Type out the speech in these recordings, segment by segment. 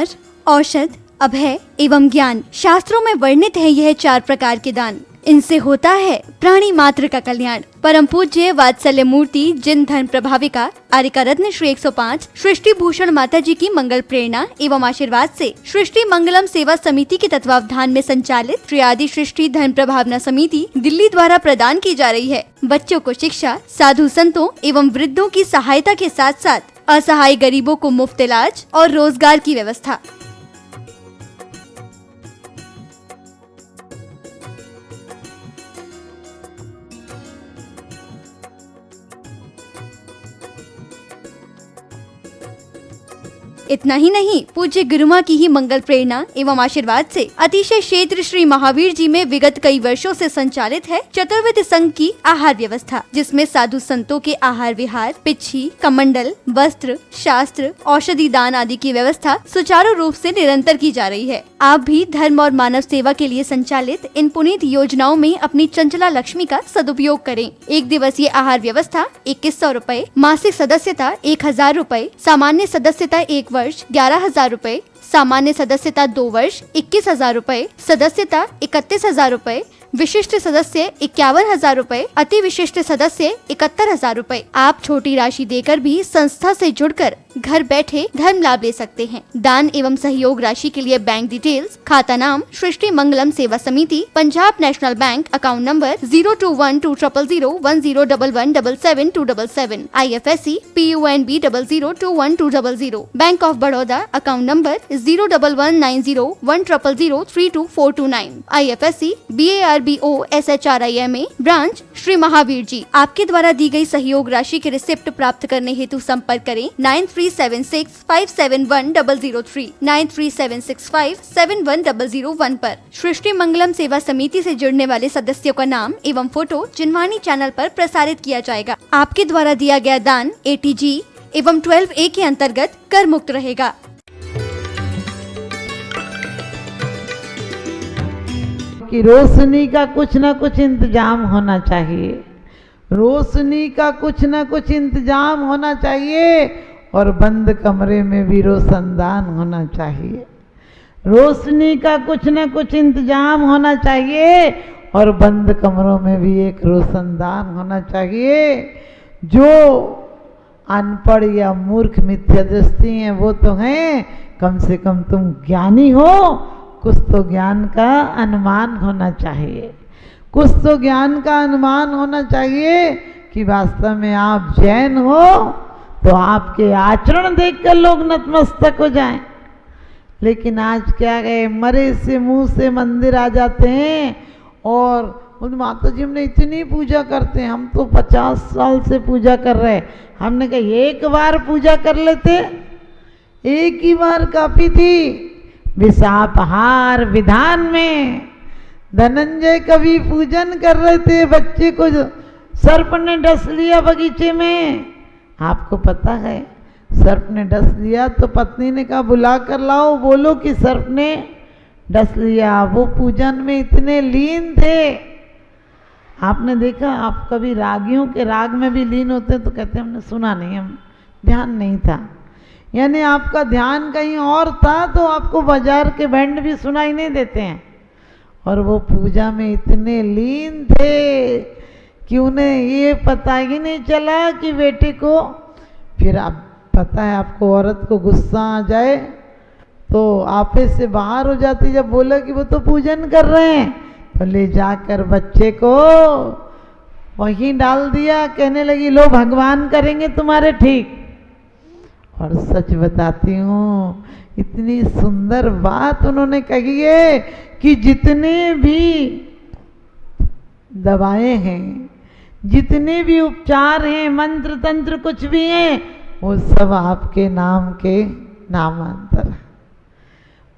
उपचार, औषध, अभय एवं ज्ञान। शास्त्रों में वर्णित है यह 4 प्रकार के दान। इनसे होता है प्राणी मात्र का कल्याण। परम पूज्य वात्सल्य मूर्ति जिन धर्म प्रभाविका आर्यका रत्न श्री 105 सृष्टि भूषण माता जी की मंगल प्रेरणा एवं आशीर्वाद से सृष्टि मंगलम सेवा समिति के तत्वावधान में संचालित श्री आदि सृष्टि धर्म प्रभावना समिति दिल्ली द्वारा प्रदान की जा रही है। बच्चों को शिक्षा, साधु संतों एवं वृद्धों की सहायता के साथ साथ असहाय गरीबों को मुफ्त इलाज और रोजगार की व्यवस्था। इतना ही नहीं, पूज्य गुरुमा की ही मंगल प्रेरणा एवं आशीर्वाद से अतिशय क्षेत्र श्री महावीर जी में विगत कई वर्षों से संचालित है चतुर्विध संघ की आहार व्यवस्था, जिसमें साधु संतों के आहार विहार, पिच्छी, कमंडल, वस्त्र, शास्त्र, औषधि दान आदि की व्यवस्था सुचारू रूप से निरंतर की जा रही है। आप भी धर्म और मानव सेवा के लिए संचालित इन पुनीत योजनाओं में अपनी चंचला लक्ष्मी का सदुपयोग करें। 1 दिवसीय आहार व्यवस्था 2100 रूपए, मासिक सदस्यता 1000 रूपए, सामान्य सदस्यता 1 वर्ष 11,000 रूपए, सामान्य सदस्यता 2 वर्ष 21,000 रूपए, सदस्यता 31,000 रूपए, विशिष्ट सदस्य 51,000 रूपए, अति विशिष्ट सदस्य 71,000 रूपए। आप छोटी राशि देकर भी संस्था से जुड़कर घर बैठे धर्म लाभ ले सकते हैं। दान एवं सहयोग राशि के लिए बैंक डिटेल्स, खाता नाम सृष्टि Mangalam Seva Samiti, Punjab National Bank, account number 02120010117777, IFSC PUNB 0021200, Bank of Baroda, account number 011901000324429, IFSC BARBO SHRIMA, branch Shri Mahavir ji. आपके द्वारा दी गई सहयोग राशि के रिसिप्ट प्राप्त करने हेतु संपर्क करें 9376571003, 9376571001 पर। सृष्टि मंगलम सेवा समिति से जुड़ने वाले सदस्यों का नाम एवं फोटो जिनवाणी चैनल पर प्रसारित किया जाएगा। आपके द्वारा दिया गया दान ATG एवं 12A के अंतर्गत कर मुक्त रहेगा। कि रोशनी का कुछ न कुछ इंतजाम होना चाहिए, रोशनी का कुछ न कुछ इंतजाम होना चाहिए और बंद कमरे में भी रोशनदान होना चाहिए। रोशनी का कुछ न कुछ इंतजाम होना चाहिए और बंद कमरों में भी एक रोशनदान होना चाहिए। जो अनपढ़ या मूर्ख मिथ्या दृष्टि हैं वो तो हैं, कम से कम तुम ज्ञानी हो, कुछ तो ज्ञान का अनुमान होना चाहिए, कुछ तो ज्ञान का अनुमान होना चाहिए कि वास्तव में आप जैन हो तो आपके आचरण देखकर लोग नतमस्तक हो जाएं। लेकिन आज क्या गए, मरे से मुंह से मंदिर आ जाते हैं और उन माता जी हमने इतनी पूजा करते हैं, हम तो 50 साल से पूजा कर रहे हैं। हमने कहा एक बार पूजा कर लेते, एक ही बार काफी थी। विषापहार विधान में धनंजय कवि पूजन कर रहे थे, बच्चे को सर्प ने डस लिया बगीचे में। आपको पता है सर्प ने डस लिया तो पत्नी ने कहा बुला कर लाओ, बोलो कि सर्प ने डस लिया। वो पूजन में इतने लीन थे। आपने देखा, आप कभी रागियों के राग में भी लीन होते तो कहते हमने सुना नहीं, हम ध्यान नहीं था। यानी आपका ध्यान कहीं और था तो आपको बाजार के बैंड भी सुनाई नहीं देते हैं। और वो पूजा में इतने लीन थे कि उन्हें ये पता ही नहीं चला कि बेटे को, फिर आप पता है आपको औरत को गुस्सा आ जाए तो आपे से बाहर हो जाती। जब बोला कि वो तो पूजन कर रहे हैं तो ले जाकर बच्चे को वहीं डाल दिया, कहने लगी लो भगवान करेंगे तुम्हारे ठीक। और सच बताती हूँ इतनी सुंदर बात उन्होंने कही है कि जितने भी दवाएं हैं, जितने भी उपचार हैं, मंत्र तंत्र कुछ भी हैं, वो सब आपके नाम के नामांतर है।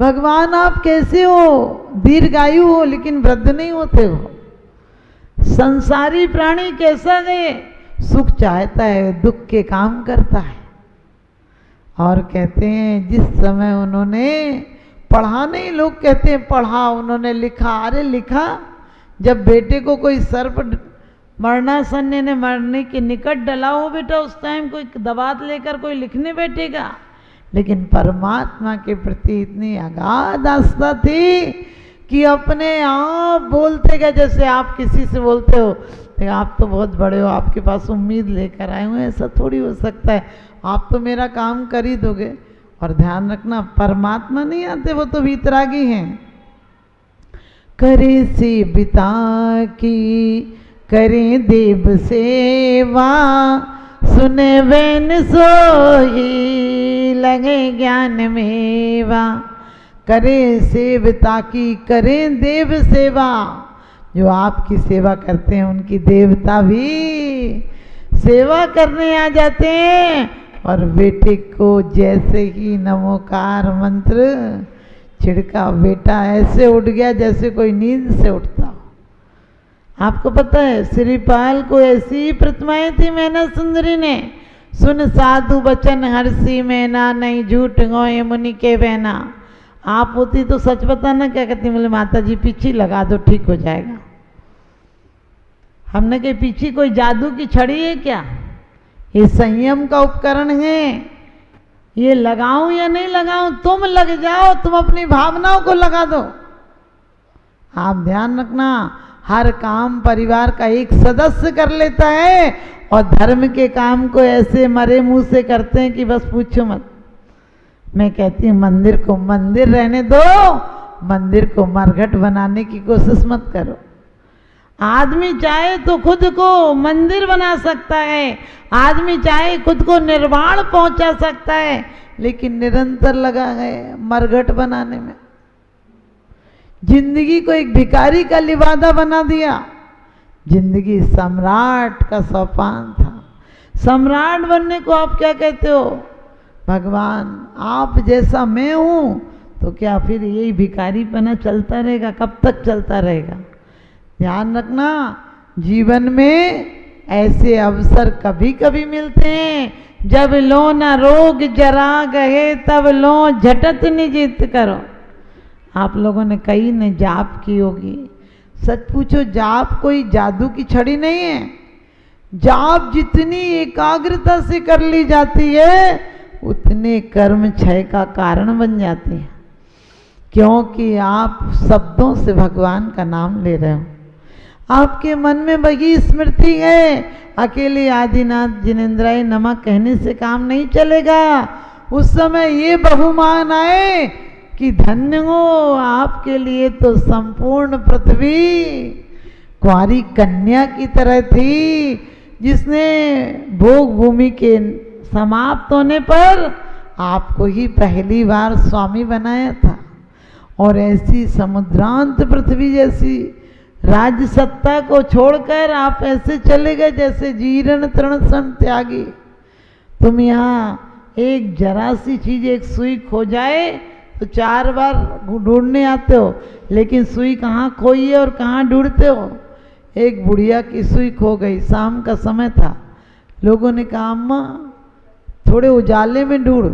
भगवान आप कैसे हो, दीर्घायु हो लेकिन वृद्ध नहीं होते हो। संसारी प्राणी कैसा है, सुख चाहता है, दुख के काम करता है। और कहते हैं जिस समय उन्होंने पढ़ा, नहीं लोग कहते हैं पढ़ा, उन्होंने लिखा। अरे लिखा, जब बेटे को कोई सर्प मरणासन ने मरने के निकट डला हो बेटा, उस टाइम कोई दवात लेकर कोई लिखने बैठेगा? लेकिन परमात्मा के प्रति इतनी अगाध आस्था थी कि अपने आप बोलते गए, जैसे आप किसी से बोलते हो आप तो बहुत बड़े हो, आपके पास उम्मीद लेकर आए हुए, ऐसा थोड़ी हो सकता है, आप तो मेरा काम कर ही दोगे। और ध्यान रखना, परमात्मा नहीं आते, वो तो वीतरागी हैं। करे से बिता की करें देव सेवा, सुने वैन सोई लगे ज्ञान मेवा। करे सेवता की करें देव सेवा, जो आपकी सेवा करते हैं उनकी देवता भी सेवा करने आ जाते हैं। और बेटे को जैसे ही नमोकार मंत्र छिड़का, बेटा ऐसे उठ गया जैसे कोई नींद से उठता हो। आपको पता है श्रीपाल को ऐसी प्रतिमाएं थी मैना सुंदरी ने, सुन साधु बचन हर्षी मैना, नहीं झूठ गोए मुनि के बहना। आप होती तो सच बताना, क्या कहती, बोले माता जी पीछे लगा दो ठीक हो जाएगा। हमने कही पीछे कोई जादू की छड़ी है क्या? ये संयम का उपकरण है, ये लगाऊं या नहीं लगाऊं, तुम लग जाओ, तुम अपनी भावनाओं को लगा दो। आप ध्यान रखना, हर काम परिवार का एक सदस्य कर लेता है और धर्म के काम को ऐसे मरे मुंह से करते हैं कि बस पूछो मत। मैं कहती हूँ मंदिर को मंदिर रहने दो, मंदिर को मरघट बनाने की कोशिश मत करो। आदमी चाहे तो खुद को मंदिर बना सकता है, आदमी चाहे खुद को निर्वाण पहुंचा सकता है, लेकिन निरंतर लगा है मरघट बनाने में। जिंदगी को एक भिखारी का लिबादा बना दिया। जिंदगी सम्राट का सोपान था। सम्राट बनने को आप क्या कहते हो? भगवान आप जैसा मैं हूं, तो क्या फिर यही भिखारीपना चलता रहेगा? कब तक चलता रहेगा? ध्यान रखना, जीवन में ऐसे अवसर कभी कभी मिलते हैं जब लो न रोग जरा गए, तब लो झटत निजित करो। आप लोगों ने कई ने जाप की होगी। सच पूछो, जाप कोई जादू की छड़ी नहीं है। जाप जितनी एकाग्रता से कर ली जाती है, उतने कर्म क्षय का कारण बन जाते हैं, क्योंकि आप शब्दों से भगवान का नाम ले रहे हो। आपके मन में वही स्मृति है। अकेले आदिनाथ जिनेन्द्राय नमः कहने से काम नहीं चलेगा। उस समय ये बहुमान आए कि धन्य हो, आपके लिए तो संपूर्ण पृथ्वी कुंवारी कन्या की तरह थी, जिसने भोग भूमि के समाप्त होने पर आपको ही पहली बार स्वामी बनाया था। और ऐसी समुद्रांत पृथ्वी जैसी राज्य सत्ता को छोड़कर आप ऐसे चले गए जैसे जीर्ण तृण सन त्यागी। तुम यहाँ एक जरा सी चीज, एक सुई खो जाए तो 4 बार ढूंढने आते हो, लेकिन सुई कहाँ खोई है और कहाँ ढूंढते हो? एक बुढ़िया की सुई खो गई, शाम का समय था। लोगों ने कहा अम्मा थोड़े उजाले में ढूंढ,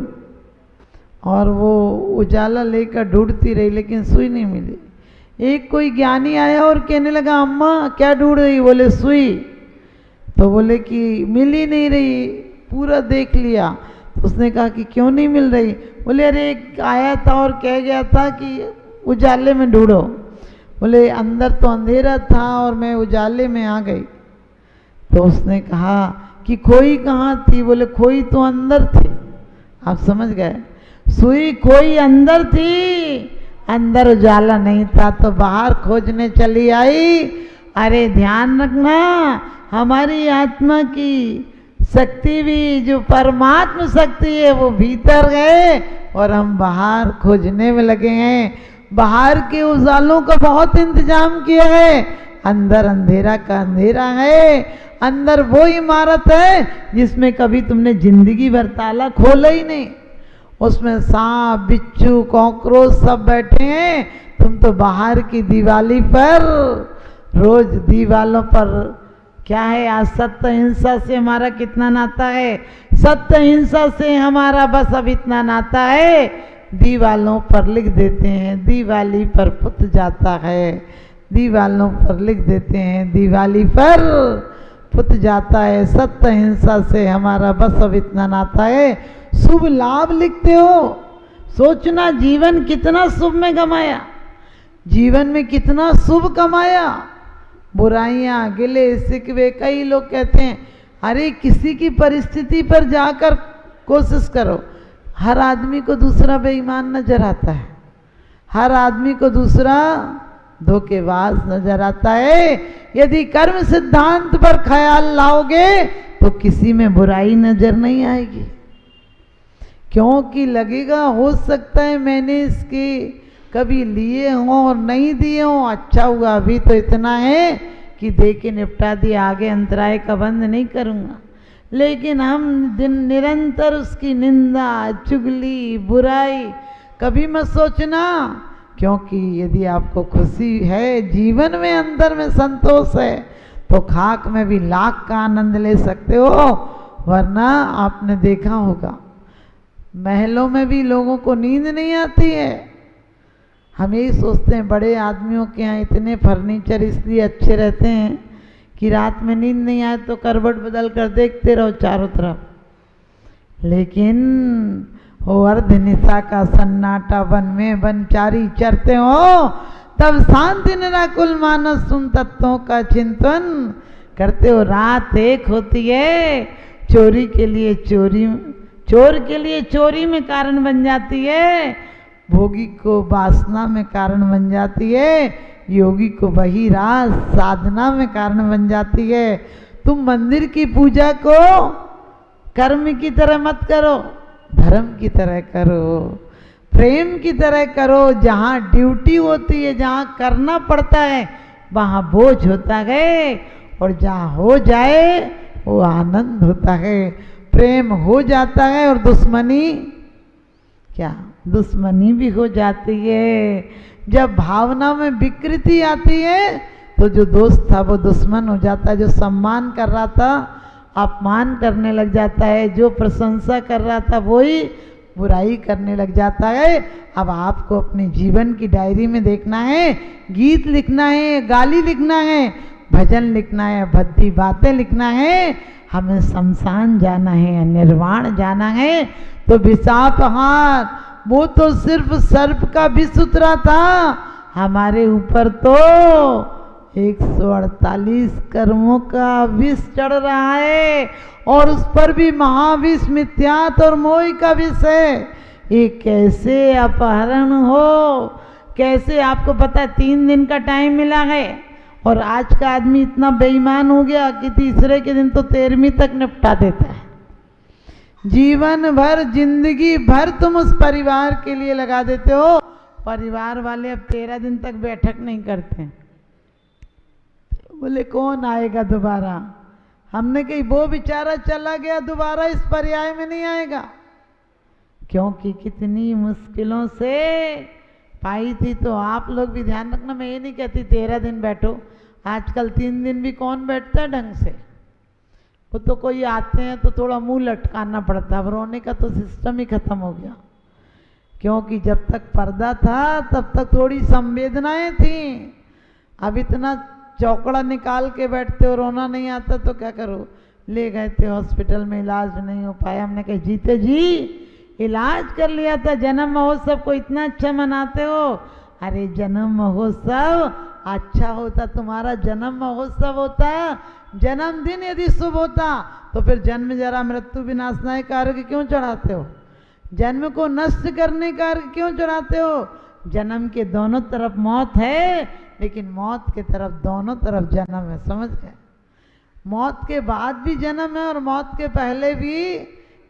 और वो उजाला लेकर ढूंढती रही, लेकिन सुई नहीं मिली। एक कोई ज्ञानी आया और कहने लगा अम्मा क्या ढूंढ रही? बोले सुई। तो बोले कि मिल ही नहीं रही, पूरा देख लिया। तो उसने कहा कि क्यों नहीं मिल रही? बोले अरे एक आया था और कह गया था कि उजाले में ढूंढो। बोले अंदर तो अंधेरा था और मैं उजाले में आ गई। तो उसने कहा कि खोई कहाँ थी? बोले खोई तो अंदर थी। आप समझ गए, सुई खोई अंदर थी, अंदर उजाला नहीं था तो बाहर खोजने चली आई। अरे ध्यान रखना, हमारी आत्मा की शक्ति भी जो परमात्म शक्ति है वो भीतर है और हम बाहर खोजने में लगे हैं। बाहर के उजालों का बहुत इंतजाम किया है, अंदर अंधेरा का अंधेरा है। अंदर वो इमारत है जिसमें कभी तुमने जिंदगी भर ताला खोला ही नहीं। उसमें सांप बिच्छू कॉकरोच सब बैठे हैं। तुम तो बाहर की दिवाली पर रोज दीवालों पर क्या है, आज सत्य हिंसा से हमारा कितना नाता है, सत्य हिंसा से हमारा बस अब इतना नाता है, दीवालों पर लिख देते हैं दिवाली पर पुत जाता है, दीवालों पर लिख देते हैं दिवाली पर पुत जाता है। सत्य हिंसा से हमारा बस अब इतना नाता है। शुभ लाभ लिखते हो। सोचना जीवन कितना शुभ में कमाया, जीवन में कितना शुभ कमाया। बुराइयां गिले शिकवे, कई लोग कहते हैं अरे किसी की परिस्थिति पर जाकर कोशिश करो। हर आदमी को दूसरा बेईमान नजर आता है, हर आदमी को दूसरा धोखेबाज नजर आता है। यदि कर्म सिद्धांत पर ख्याल लाओगे तो किसी में बुराई नजर नहीं आएगी, क्योंकि लगेगा हो सकता है मैंने इसके कभी लिए हों और नहीं दिए हों, अच्छा हुआ अभी तो इतना है कि दे के निपटा दिया, आगे अंतराय का बंद नहीं करूँगा। लेकिन हम दिन निरंतर उसकी निंदा, चुगली, बुराई कभी मत सोचना, क्योंकि यदि आपको खुशी है, जीवन में अंदर में संतोष है, तो खाक में भी लाख का आनंद ले सकते हो। वरना आपने देखा होगा महलों में भी लोगों को नींद नहीं आती है। हम यही सोचते हैं बड़े आदमियों के यहाँ इतने फर्नीचर इसलिए अच्छे रहते हैं कि रात में नींद नहीं आए तो करवट बदल कर देखते रहो चारों तरफ। लेकिन हो अर्धनिशा का सन्नाटा, वन में वनचारी चरते हो, तब शांति निराकुल मानस सुन तत्वों का चिंतन करते हो। रात एक होती है, चोरी के लिए चोरी, चोर के लिए चोरी में कारण बन जाती है, भोगी को वासना में कारण बन जाती है, योगी को वही रात साधना में कारण बन जाती है। तुम मंदिर की पूजा को कर्म की तरह मत करो, धर्म की तरह करो, प्रेम की तरह करो। जहाँ ड्यूटी होती है, जहाँ करना पड़ता है, वहाँ बोझ होता है, और जहाँ हो जाए वो आनंद होता है, प्रेम हो जाता है। और दुश्मनी क्या, दुश्मनी भी हो जाती है। जब भावना में विकृति आती है तो जो दोस्त था वो दुश्मन हो जाता है, जो सम्मान कर रहा था अपमान करने लग जाता है, जो प्रशंसा कर रहा था वही बुराई करने लग जाता है। अब आपको अपने जीवन की डायरी में देखना है, गीत लिखना है, गाली लिखना है, भजन लिखना है, भद्दी बातें लिखना है। हमें शमशान जाना है, निर्वाण जाना है। तो विषापहार वो तो सिर्फ सर्प का विष उतरा था, हमारे ऊपर तो 148 कर्मों का विष चढ़ रहा है, और उस पर भी महाविष मिथ्यात और मोह का विष है। ये कैसे अपहरण हो, कैसे, आपको पता 3 दिन का टाइम मिला है, और आज का आदमी इतना बेईमान हो गया कि तीसरे के दिन तो 13वीं तक निपटा देता है। जीवन भर, जिंदगी भर तुम उस परिवार के लिए लगा देते हो। परिवार वाले अब 13 दिन तक बैठक नहीं करते, बोले कौन आएगा दोबारा। हमने कही वो बेचारा चला गया, दोबारा इस पर्याय में नहीं आएगा, क्योंकि कितनी मुश्किलों से पाई थी। तो आप लोग भी ध्यान रखना, मैं ये नहीं कहती 13 दिन बैठो, आजकल 3 दिन भी कौन बैठता है ढंग से। वो तो कोई आते हैं तो थोड़ा मुंह लटकाना पड़ता है, रोने का तो सिस्टम ही खत्म हो गया, क्योंकि जब तक पर्दा था तब तक थोड़ी संवेदनाएं थी। अब इतना चौकड़ा निकाल के बैठते हो, रोना नहीं आता तो क्या करो। ले गए थे हॉस्पिटल में, इलाज नहीं हो पाया, हमने कहा जीते जी इलाज कर लिया था। जन्म महोत्सव को इतना अच्छा मनाते हो, अरे जन्म महोत्सव अच्छा होता, तुम्हारा जन्म महोत्सव होता, जन्मदिन यदि शुभ होता तो फिर जन्म जरा मृत्यु विनाशनाय कार्य क्यों चढ़ाते हो, जन्म को नष्ट करने कार्य क्यों चढ़ाते हो। जन्म के दोनों तरफ मौत है, लेकिन मौत के तरफ दोनों तरफ जन्म है, समझ गए। मौत के बाद भी जन्म है और मौत के पहले भी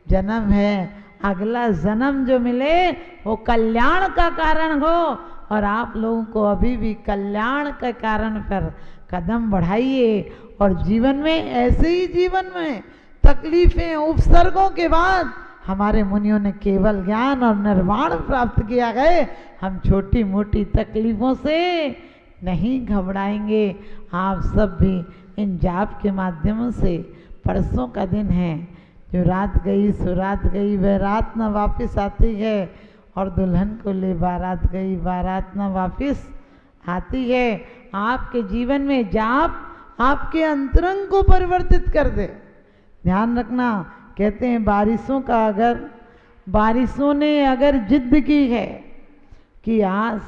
जन्म है। अगला जन्म जो मिले वो कल्याण का कारण हो, और आप लोगों को अभी भी कल्याण के कारण पर कदम बढ़ाइए। और जीवन में, ऐसे ही जीवन में तकलीफें, उपसर्गों के बाद हमारे मुनियों ने केवल ज्ञान और निर्वाण प्राप्त किया है। हम छोटी मोटी तकलीफों से नहीं घबराएंगे। आप सब भी इन जाप के माध्यमों से, परसों का दिन है, जो रात गई सो रात गई, वह रात न वापस आती है, और दुल्हन को ले बारात गई, बारात न वापस आती है। आपके जीवन में जाप आपके अंतरंग को परिवर्तित कर दे। ध्यान रखना, कहते हैं बारिशों का अगर बारिशों ने अगर जिद की है कि आज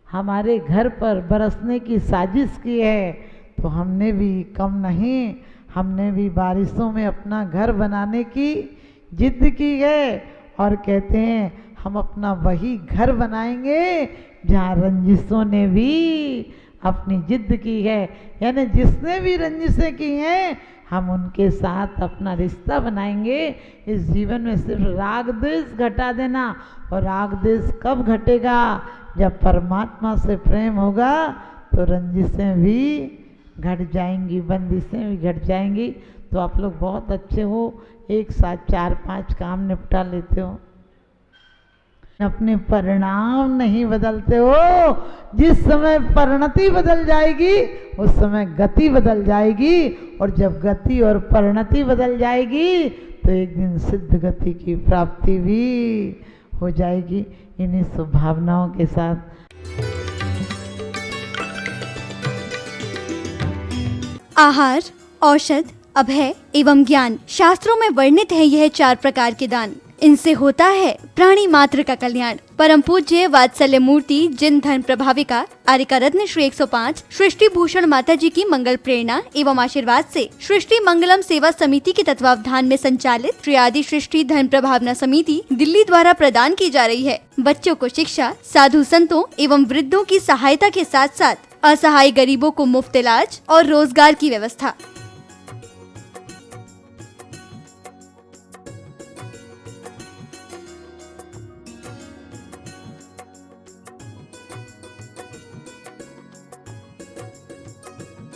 हमारे घर पर बरसने की साजिश की है, तो हमने भी कम नहीं, हमने भी बारिशों में अपना घर बनाने की जिद की है। और कहते हैं हम अपना वही घर बनाएंगे जहाँ रंजिशों ने भी अपनी जिद की है, यानी जिसने भी रंजिशें की हैं हम उनके साथ अपना रिश्ता बनाएंगे। इस जीवन में सिर्फ राग द्वेष घटा देना, और राग द्वेष कब घटेगा? जब परमात्मा से प्रेम होगा तो रंजिशें भी घट जाएंगी, बंदिशें भी घट जाएंगी। तो आप लोग बहुत अच्छे हो, एक साथ 4-5 काम निपटा लेते हो, अपने परिणाम नहीं बदलते हो। जिस समय परिणति बदल जाएगी उस समय गति बदल जाएगी, और जब गति और परिणति बदल जाएगी तो एक दिन सिद्ध गति की प्राप्ति भी हो जाएगी। इन्हीं शुभभावनाओं के साथ आहार, औषध, अभय एवं ज्ञान। शास्त्रों में वर्णित है यह 4 प्रकार के दान। इनसे होता है प्राणी मात्र का कल्याण। परम पूज्य वात्सल्य मूर्ति जिन धर्म प्रभाविका आर्यका रत्न श्री 105 सृष्टि भूषण माता जी की मंगल प्रेरणा एवं आशीर्वाद से सृष्टि मंगलम सेवा समिति के तत्वावधान में संचालित श्री आदि सृष्टि धर्म प्रभावना समिति दिल्ली द्वारा प्रदान की जा रही है। बच्चों को शिक्षा, साधु संतों एवं वृद्धों की सहायता के साथ साथ असहाय गरीबों को मुफ्त इलाज और रोजगार की व्यवस्था।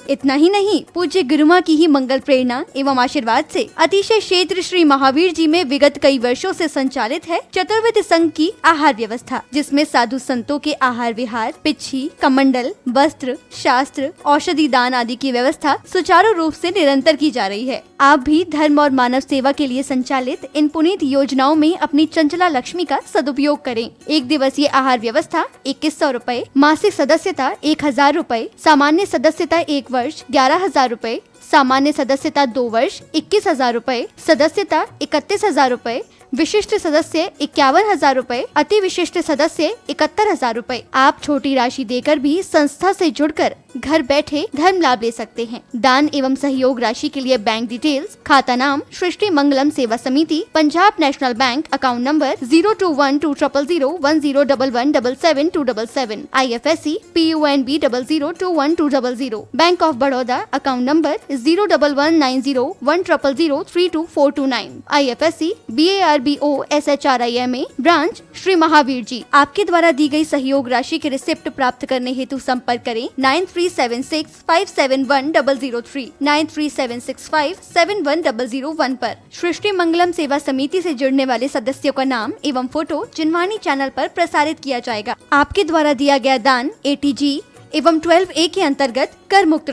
इतना ही नहीं, पूज्य गुरुमा की ही मंगल प्रेरणा एवं आशीर्वाद से अतिशय क्षेत्र श्री महावीर जी में विगत कई वर्षों से संचालित है चतुर्विध संघ की आहार व्यवस्था, जिसमें साधु संतों के आहार विहार, पिच्छी, कमंडल, वस्त्र, शास्त्र, औषधि दान आदि की व्यवस्था सुचारू रूप से निरंतर की जा रही है। आप भी धर्म और मानव सेवा के लिए संचालित इन पुनीत योजनाओं में अपनी चंचला लक्ष्मी का सदुपयोग करें। 1 दिवसीय आहार व्यवस्था 2100 रूपए, मासिक सदस्यता 1000 रूपए, सामान्य सदस्यता 1 वर्ष 11,000 रूपए, सामान्य सदस्यता 2 वर्ष 21,000 रूपए, सदस्यता 31,000 रूपए, विशिष्ट सदस्य 51,000 रूपए, अति विशिष्ट सदस्य 71,000 रूपए। आप छोटी राशि देकर भी संस्था से जुड़कर घर बैठे धर्म लाभ ले सकते हैं। दान एवं सहयोग राशि के लिए बैंक डिटेल्स, खाता नाम सृष्टि Mangalam Seva Samiti, Punjab National Bank, account number 021200101177 IFSC PUNB 002120, Bank of Baroda, account number 019010032429 IFSC BARBO SHRIMA, branch Shri Mahavir ji. आपके द्वारा दी गई सहयोग राशि के रिसिप्ट प्राप्त करने हेतु संपर्क करें 9376571003 9376571001 पर। सृष्टि मंगलम सेवा समिति से जुड़ने वाले सदस्यों का नाम एवं फोटो जिनवाणी चैनल पर प्रसारित किया जाएगा। आपके द्वारा दिया गया दान ATG एवं 12A के अंतर्गत कर मुक्त